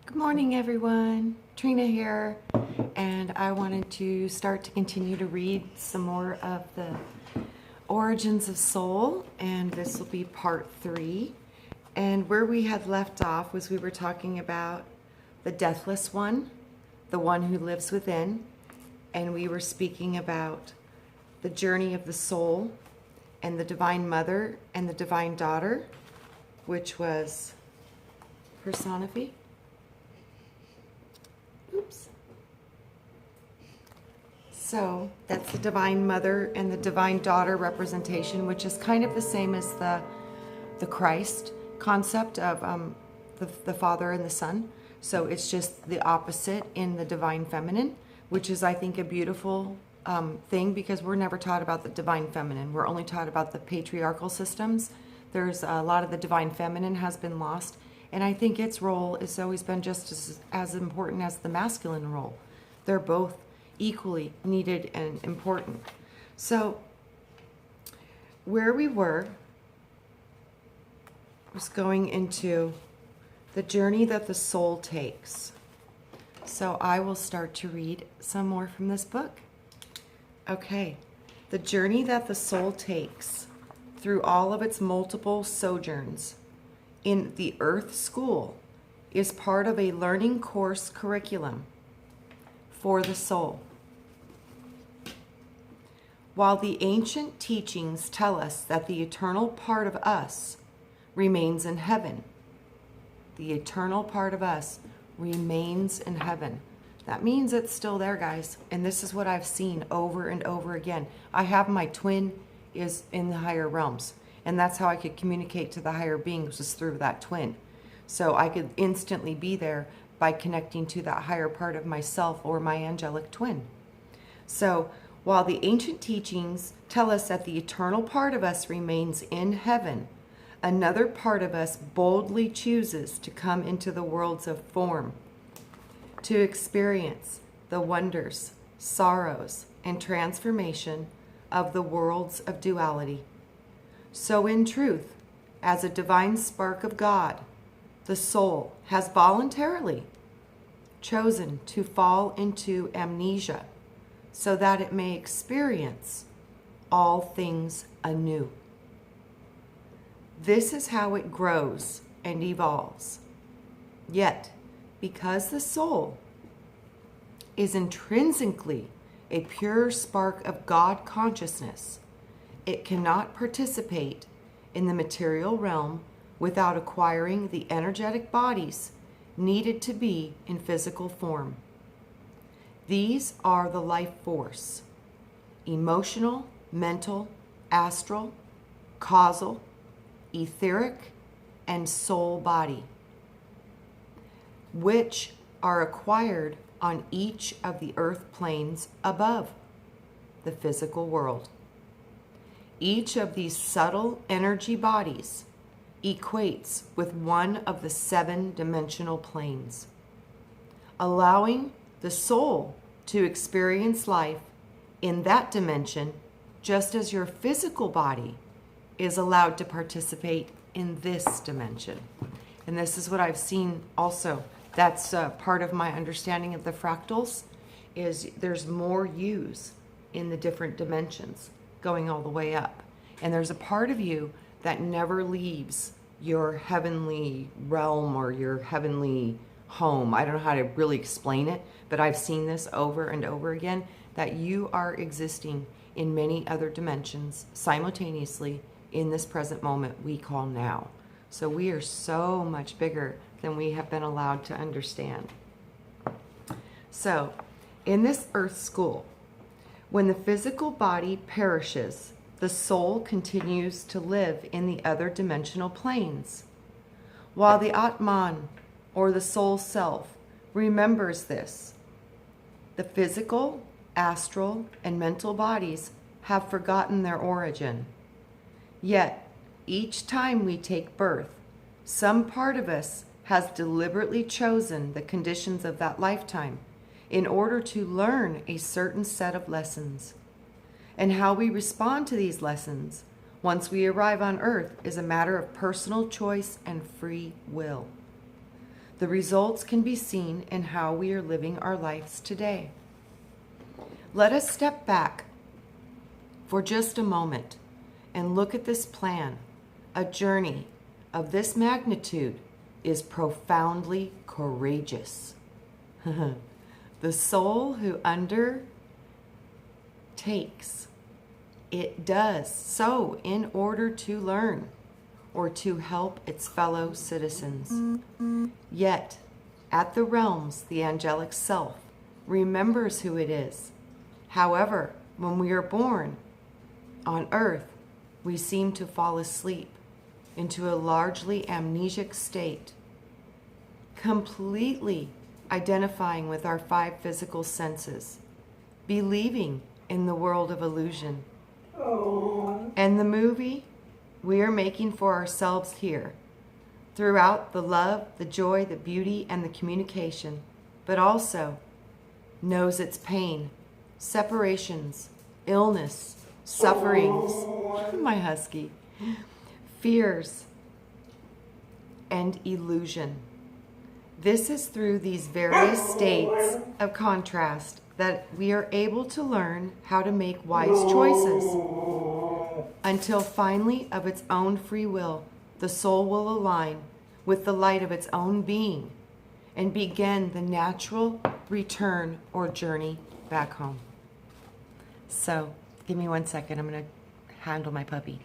Good morning, everyone. Trina here, and I wanted to start to continue to read some more of the Origins of Soul, and this will be part 3. And where we had left off was we were talking about the deathless one, the one who lives within, and we were speaking about the journey of the soul and the Divine Mother and the Divine Daughter, which was Personifi. Oops. So that's the Divine Mother and the Divine Daughter representation, which is kind of the same as the Christ concept of the Father and the Son. So it's just the opposite in the Divine Feminine, which is, I think, a beautiful thing, because we're never taught about the Divine Feminine. We're only taught about the patriarchal systems. There's a lot of the Divine Feminine has been lost. And I think its role has always been just as important as the masculine role. They're both equally needed and important. So where we were was going into the journey that the soul takes. So I will start to read some more from this book. Okay, the journey that the soul takes through all of its multiple sojourns in the Earth School is part of a learning course curriculum for the soul. While the ancient teachings tell us that the eternal part of us remains in heaven, the eternal part of us remains in heaven. That means it's still there, guys. And this is what I've seen over and over again. I have my twin is in the higher realms. And that's how I could communicate to the higher beings, was through that twin. So I could instantly be there by connecting to that higher part of myself or my angelic twin. So while the ancient teachings tell us that the eternal part of us remains in heaven, another part of us boldly chooses to come into the worlds of form, to experience the wonders, sorrows, and transformation of the worlds of duality. So in truth, as a divine spark of God, the soul has voluntarily chosen to fall into amnesia so that it may experience all things anew. This is how it grows and evolves. Yet, because the soul is intrinsically a pure spark of God consciousness, it cannot participate in the material realm without acquiring the energetic bodies needed to be in physical form. These are the life force, emotional, mental, astral, causal, etheric, and soul body, which are acquired on each of the earth planes above the physical world. Each of these subtle energy bodies equates with one of the 7-dimensional planes, allowing the soul to experience life in that dimension, just as your physical body is allowed to participate in this dimension. And this is what I've seen also. That's part of my understanding of the fractals, is there's more yous in the different dimensions going all the way up. And there's a part of you that never leaves your heavenly realm or your heavenly home. I don't know how to really explain it, but I've seen this over and over again, that you are existing in many other dimensions simultaneously in this present moment we call now. So we are so much bigger than we have been allowed to understand. So in this earth school, when the physical body perishes, the soul continues to live in the other dimensional planes. While the Atman, or the soul self, remembers this, the physical, astral, and mental bodies have forgotten their origin. Yet, each time we take birth, some part of us has deliberately chosen the conditions of that lifetime in order to learn a certain set of lessons. And how we respond to these lessons once we arrive on earth is a matter of personal choice and free will. The results can be seen in how we are living our lives today. Let us step back for just a moment and look at this plan. A journey of this magnitude is profoundly courageous. The soul who undertakes it does so in order to learn or to help its fellow citizens. Yet, at the realms, the angelic self remembers who it is. However, when we are born on earth, we seem to fall asleep into a largely amnesic state, completely identifying with our 5 physical senses, believing in the world of illusion. And the movie we are making for ourselves here, throughout the love, the joy, the beauty, and the communication, but also knows its pain, separations, illness, sufferings, my husky, fears, and illusion. This is through these various states of contrast that we are able to learn how to make wise choices, until finally, of its own free will, the soul will align with the light of its own being and begin the natural return or journey back home. So, give me 1 second. I'm going to handle my puppy.